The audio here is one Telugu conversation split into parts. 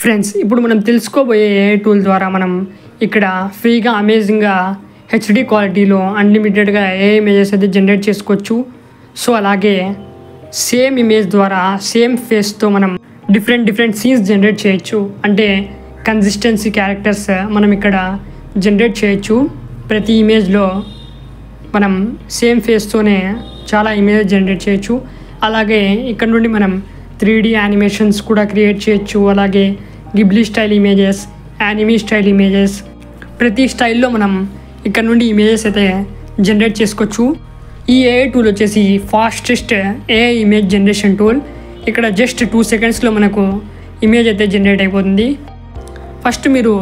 ఫ్రెండ్స్, ఇప్పుడు మనం తెలుసుకోబోయే ఏఐ టూల్ ద్వారా మనం ఇక్కడ ఫ్రీగా అమేజింగ్గా హెచ్డి క్వాలిటీలో అన్లిమిటెడ్గా ఏఐ ఇమేజెస్ అయితే జనరేట్ చేసుకోవచ్చు. సో అలాగే సేమ్ ఇమేజ్ ద్వారా సేమ్ ఫేస్తో మనం డిఫరెంట్ సీన్స్ జనరేట్ చేయొచ్చు. అంటే కన్సిస్టెన్సీ క్యారెక్టర్స్ మనం ఇక్కడ జనరేట్ చేయొచ్చు. ప్రతి ఇమేజ్లో మనం సేమ్ ఫేస్తోనే చాలా ఇమేజ్ జనరేట్ చేయొచ్చు. అలాగే ఇక్కడ నుండి మనం 3D యానిమేషన్స్ కూడా క్రియేట్ చేయొచ్చు. అలాగే Ghibli style images, anime style images, ప్రతి స్టైల్లో మనం ఇక్కడ నుండి ఇమేజెస్ అయితే జనరేట్ చేసుకోవచ్చు. ఈ ఏఐ టూల్ వచ్చేసి fastest AI image generation tool. ఇక్కడ జస్ట్ 2 సెకండ్స్లో మనకు ఇమేజ్ అయితే జనరేట్ అయిపోతుంది. ఫస్ట్ మీరు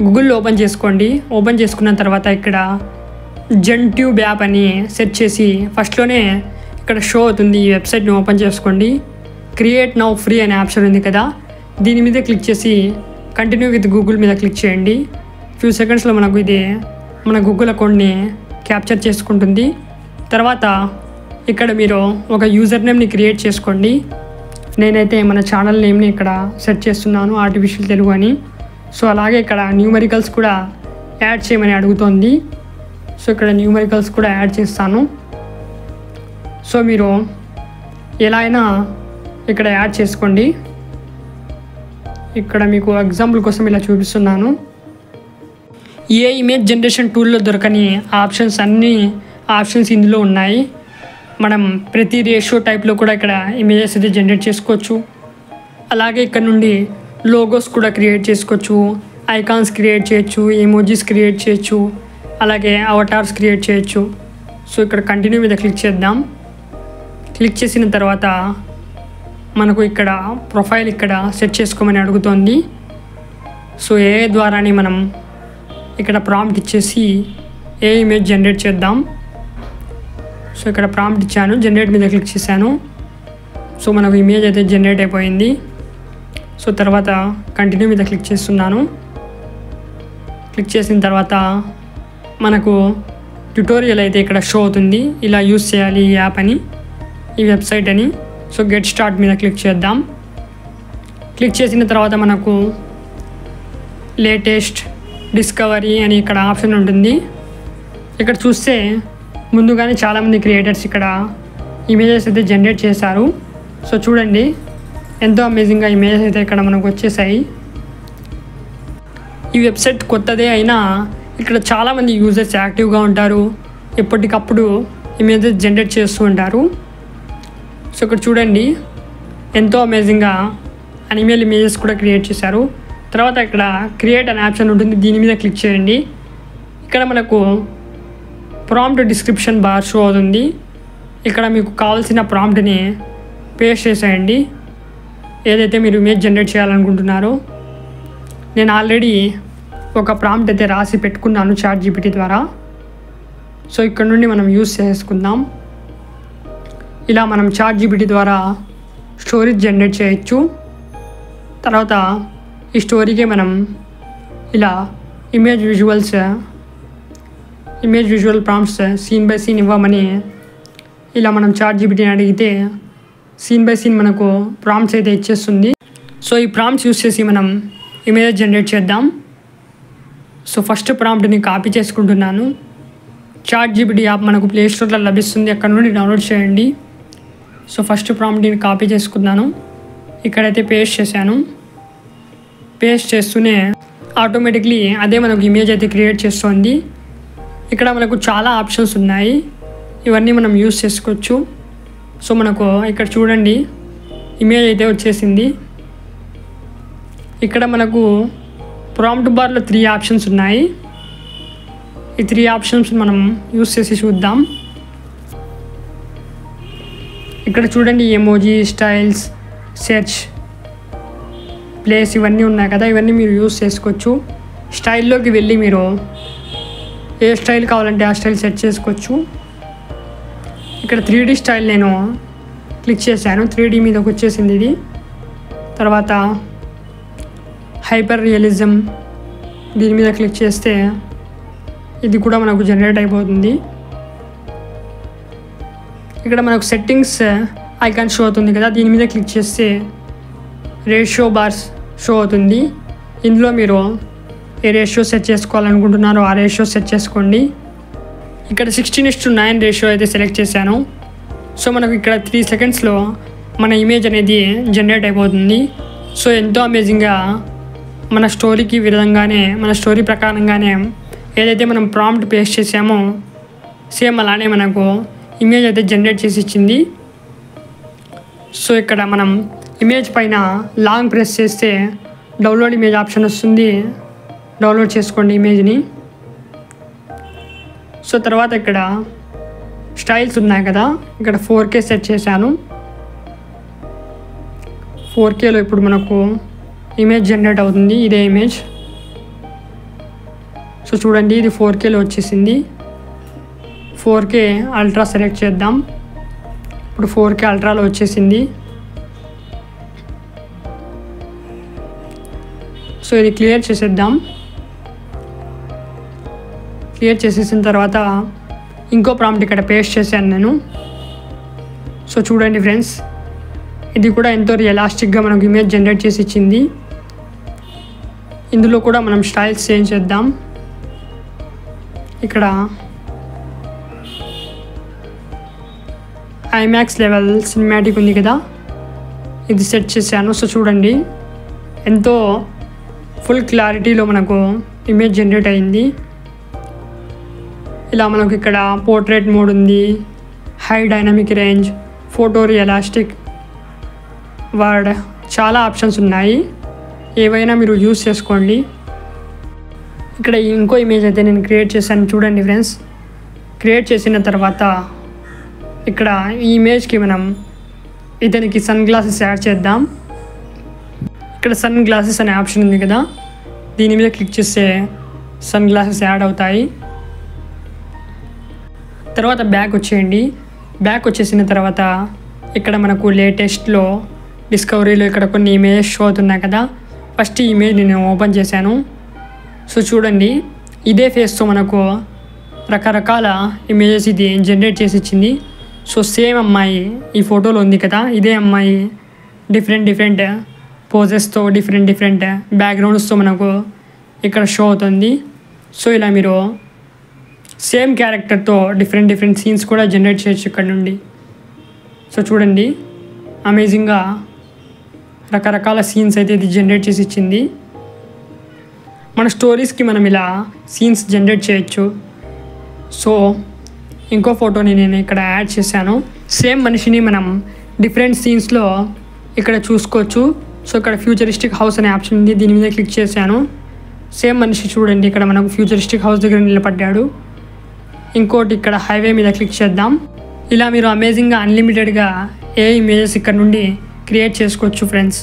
గూగుల్లో ఓపెన్ చేసుకోండి. ఓపెన్ చేసుకున్న తర్వాత ఇక్కడ జెన్ట్యూబ్ యాప్ అని సెర్చ్ చేసి ఫస్ట్లోనే ఇక్కడ షో అవుతుంది. ఈ వెబ్సైట్ని ఓపెన్ చేసుకోండి. క్రియేట్ నౌ ఫ్రీ అనే ఆప్షన్ ఉంది కదా, దీని మీద క్లిక్ చేసి కంటిన్యూ విత్ గూగుల్ మీద క్లిక్ చేయండి. ఫ్యూ సెకండ్స్లో మనకు ఇది మన గూగుల్ అకౌంట్ని క్యాప్చర్ చేసుకుంటుంది. తర్వాత ఇక్కడ మీరు ఒక యూజర్ నేమ్ని క్రియేట్ చేసుకోండి. నేనైతే మన ఛానల్ నేమ్ని ఇక్కడ సెర్చ్ చేస్తున్నాను, ఆర్టిఫిషియల్ తెలుగు అని. సో అలాగే ఇక్కడ న్యూమరికల్స్ కూడా యాడ్ చేయమని అడుగుతోంది. సో ఇక్కడ న్యూమరికల్స్ కూడా యాడ్ చేస్తాను. సో మీరు ఎలా అయినా ఇక్కడ యాడ్ చేసుకోండి. ఇక్కడ మీకు ఎగ్జాంపుల్ కోసం ఇలా చూపిస్తున్నాను. ఏ ఇమేజ్ జనరేషన్ టూల్లో దొరకని అన్ని ఆప్షన్స్ ఇందులో ఉన్నాయి. మనం ప్రతి రేషియో టైప్లో కూడా ఇక్కడ ఇమేజెస్ అయితే జనరేట్ చేసుకోవచ్చు. అలాగే ఇక్కడ నుండి లోగోస్ కూడా క్రియేట్ చేసుకోవచ్చు, ఐకాన్స్ క్రియేట్ చేయొచ్చు, ఎమోజీస్ క్రియేట్ చేయొచ్చు, అలాగే అవటార్స్ క్రియేట్ చేయొచ్చు. సో ఇక్కడ కంటిన్యూ మీద క్లిక్ చేద్దాం. క్లిక్ చేసిన తర్వాత మనకు ఇక్కడ ప్రొఫైల్ ఇక్కడ సెట్ చేసుకోమని అడుగుతోంది. సో ఏఐ ద్వారానే మనం ఇక్కడ ప్రాంప్ట్ ఇచ్చేసి ఏ ఇమేజ్ జనరేట్ చేద్దాం. సో ఇక్కడ ప్రాంప్ట్ ఇచ్చాను, జనరేట్ మీద క్లిక్ చేశాను. సో మనకు ఇమేజ్ అయితే జనరేట్ అయిపోయింది. సో తర్వాత కంటిన్యూ మీద క్లిక్ చేస్తున్నాను. క్లిక్ చేసిన తర్వాత మనకు ట్యుటోరియల్ అయితే ఇక్కడ షో అవుతుంది, ఇలా యూస్ చేయాలి ఈ యాప్ అని, ఈ వెబ్సైట్ అని. సో గెట్ స్టార్ట్ మీద క్లిక్ చేద్దాం. క్లిక్ చేసిన తర్వాత మనకు లేటెస్ట్, డిస్కవరీ అని ఇక్కడ ఆప్షన్ ఉంటుంది. ఇక్కడ చూస్తే ముందుగానే చాలామంది క్రియేటర్స్ ఇక్కడ ఇమేజెస్ అయితే జనరేట్ చేశారు. సో చూడండి, ఎంతో అమేజింగ్గా ఇమేజెస్ అయితే ఇక్కడ మనకు వచ్చేసాయి. ఈ వెబ్సైట్ కొత్తదే అయినా ఇక్కడ చాలామంది యూజర్స్ యాక్టివ్గా ఉంటారు, ఎప్పటికప్పుడు ఇమేజెస్ జనరేట్ చేస్తూ ఉంటారు. సో ఇక్కడ చూడండి, ఎంతో అమేజింగ్గా అనిమల్ ఇమేజెస్ కూడా క్రియేట్ చేశారు. తర్వాత ఇక్కడ క్రియేట్ అనే ఆప్షన్ ఉంటుంది, దీని మీద క్లిక్ చేయండి. ఇక్కడ మనకు ప్రాంప్ట్ డిస్క్రిప్షన్ బార్ షో అవుతుంది. ఇక్కడ మీకు కావాల్సిన ప్రాంప్ట్ని పేస్ట్ చేసేయండి, ఏదైతే మీరు ఇమేజ్ జనరేట్ చేయాలనుకుంటున్నారో. నేను ఆల్రెడీ ఒక ప్రాంప్ట్ అయితే రాసి పెట్టుకున్నాను చాట్ జీపీటీ ద్వారా. సో ఇక్కడ నుండి మనం యూస్ చేసుకుందాం. ఇలా మనం చాట్ జీపీటీ ద్వారా స్టోరీస్ జనరేట్ చేయొచ్చు. తర్వాత ఈ స్టోరీకే మనం ఇలా image visual prompts scene by scene ఇవ్వమని ఇలా మనం చాట్ జీపీటీని అడిగితే సీన్ బై సీన్ మనకు ప్రాంప్ట్స్ అయితే ఇచ్చేస్తుంది. సో ఈ ప్రాంప్ట్స్ యూస్ చేసి మనం ఇమేజ్ జనరేట్ చేద్దాం. సో ఫస్ట్ ప్రాంప్ట్ని కాపీ చేసుకుంటున్నాను. చాట్ జీపీటీ యాప్ మనకు ప్లే స్టోర్లో లభిస్తుంది, అక్కడ నుండి డౌన్లోడ్ చేయండి. సో ఫస్ట్ ప్రాంప్ట్ని కాపీ చేసుకున్నాను, ఇక్కడైతే పేస్ట్ చేశాను. పేస్ట్ చేస్తూనే ఆటోమేటిక్లీ అదే మనకు ఇమేజ్ అయితే క్రియేట్ చేస్తుంది. ఇక్కడ మనకు చాలా ఆప్షన్స్ ఉన్నాయి, ఇవన్నీ మనం యూస్ చేసుకోవచ్చు. సో మనకు ఇక్కడ చూడండి, ఇమేజ్ అయితే వచ్చేసింది. ఇక్కడ మనకు ప్రాంప్ట్ బార్లో 3 ఆప్షన్స్ ఉన్నాయి. ఈ 3 ఆప్షన్స్ మనం యూస్ చేసి చూద్దాం. ఇక్కడ చూడండి, ఎమోజీ, స్టైల్స్, సెర్చ్, ప్లేస్ ఇవన్నీ ఉన్నాయి కదా, ఇవన్నీ మీరు యూస్ చేసుకోవచ్చు. స్టైల్లోకి వెళ్ళి మీరు ఏ స్టైల్ కావాలంటే ఆ స్టైల్ సెట్ చేసుకోవచ్చు. ఇక్కడ 3D స్టైల్ నేను క్లిక్ చేశాను, 3D మీదకి వచ్చేసింది ఇది. తర్వాత హైపర్ రియలిజం, దీని మీద క్లిక్ చేస్తే ఇది కూడా మనకు జనరేట్ అయిపోతుంది. ఇక్కడ మనకు సెట్టింగ్స్ ఐకాన్ షో అవుతుంది కదా, దీని మీద క్లిక్ చేస్తే రేషియో బార్స్ షో అవుతుంది. ఇందులో మీరు ఏ రేషియో సెట్ చేసుకోవాలనుకుంటున్నారో ఆ రేషియో సెట్ చేసుకోండి. ఇక్కడ 16:9 రేషియో అయితే సెలెక్ట్ చేశాను. సో మనకు ఇక్కడ 3 సెకండ్స్లో మన ఇమేజ్ అనేది జనరేట్ అయిపోతుంది. సో ఎంతో అమేజింగ్గా మన స్టోరీకి విధంగానే మన స్టోరీ ప్రకారంగానే ఏదైతే మనం ప్రాంప్ట్ పేస్ట్ చేసామో సేమ్ అలానే మనకు ఇమేజ్ అయితే జనరేట్ చేసి ఇచ్చింది. సో ఇక్కడ మనం ఇమేజ్ పైన లాంగ్ ప్రెస్ చేస్తే డౌన్లోడ్ ఇమేజ్ ఆప్షన్ వస్తుంది. డౌన్లోడ్ చేసుకోండి ఇమేజ్ని. సో తర్వాత ఇక్కడ స్టైల్స్ ఉన్నాయి కదా, ఇక్కడ 4K సెట్ చేశాను. 4Kలో ఇప్పుడు మనకు ఇమేజ్ జనరేట్ అవుతుంది, ఇదే ఇమేజ్. సో చూడండి ఇది 4Kలో వచ్చేసింది. 4K అల్ట్రా సెలెక్ట్ చేద్దాం. ఇప్పుడు 4K అల్ట్రాలో వచ్చేసింది. సో ఇది క్లియర్ చేసేద్దాం. క్లియర్ చేసేసిన తర్వాత ఇంకో ప్రాంప్ట్ ఇక్కడ పేస్ట్ చేశాను నేను. సో చూడండి ఫ్రెండ్స్, ఇది కూడా ఎంతో రియలాస్టిక్గా మనకు ఇమేజ్ జనరేట్ చేసి ఇచ్చింది. ఇందులో కూడా మనం స్టైల్స్ చేంజ్ చేద్దాం. ఇక్కడ IMAX లెవెల్ సినిమాటిక్ ఉంది కదా, ఇది సెట్ చేశాను. సో చూడండి ఎంతో ఫుల్ క్లారిటీలో మనకు ఇమేజ్ జనరేట్ అయింది. ఇలా మనకు ఇక్కడ పోర్ట్రేట్ మోడ్ ఉంది, high dynamic range, photo realistic, word, చాలా ఆప్షన్స్ ఉన్నాయి. ఏవైనా మీరు యూస్ చేసుకోండి. ఇక్కడ ఇంకో ఇమేజ్ అయితే నేను క్రియేట్ చేశాను. చూడండి ఫ్రెండ్స్, క్రియేట్ చేసిన తర్వాత ఇక్కడ ఈ ఇమేజ్కి మనం ఇతనికి సన్ గ్లాసెస్ యాడ్ చేద్దాం. ఇక్కడ సన్ గ్లాసెస్ అనే ఆప్షన్ ఉంది కదా, దీని మీద క్లిక్ చేస్తే సన్ గ్లాసెస్ యాడ్ అవుతాయి. తర్వాత బ్యాక్ వచ్చేయండి. బ్యాక్ వచ్చేసిన తర్వాత ఇక్కడ మనకు లేటెస్ట్లో డిస్కవరీలో ఇక్కడ కొన్ని ఇమేజెస్ షో అవుతున్నాయి కదా. ఫస్ట్ ఈ ఇమేజ్ నేను ఓపెన్ చేశాను. సో చూడండి ఇదే ఫేస్తో మనకు రకరకాల ఇమేజెస్ ఇది జనరేట్ చేసి ఇచ్చింది. సో సేమ్ అమ్మాయి ఈ ఫోటోలో ఉంది కదా, ఇదే అమ్మాయి డిఫరెంట్ పోజెస్తో డిఫరెంట్ బ్యాక్గ్రౌండ్స్తో మనకు ఇక్కడ షో అవుతుంది. సో ఇలా మీరు సేమ్ క్యారెక్టర్తో డిఫరెంట్ సీన్స్ కూడా జనరేట్ చేయొచ్చు ఇక్కడ నుండి. సో చూడండి అమేజింగ్గా రకరకాల సీన్స్ అయితే ఇది జనరేట్ చేసి ఇచ్చింది. మన స్టోరీస్కి మనం ఇలా సీన్స్ జనరేట్ చేయొచ్చు. సో ఇంకో ఫోటోని నేను ఇక్కడ యాడ్ చేశాను. సేమ్ మనిషిని మనం డిఫరెంట్ సీన్స్లో ఇక్కడ చూసుకోవచ్చు. సో ఇక్కడ ఫ్యూచరిస్టిక్ హౌస్ అనే ఆప్షన్ ఉంది, దీని మీద క్లిక్ చేశాను. సేమ్ మనిషి చూడండి ఇక్కడ మనకు ఫ్యూచరిస్టిక్ హౌస్ దగ్గర నిలబడ్డాడు. ఇంకోటి ఇక్కడ హైవే మీద క్లిక్ చేద్దాం. ఇలా మీరు అమేజింగ్గా అన్లిమిటెడ్గా ఏ ఇమేజెస్ ఇక్కడ నుండి క్రియేట్ చేసుకోవచ్చు ఫ్రెండ్స్.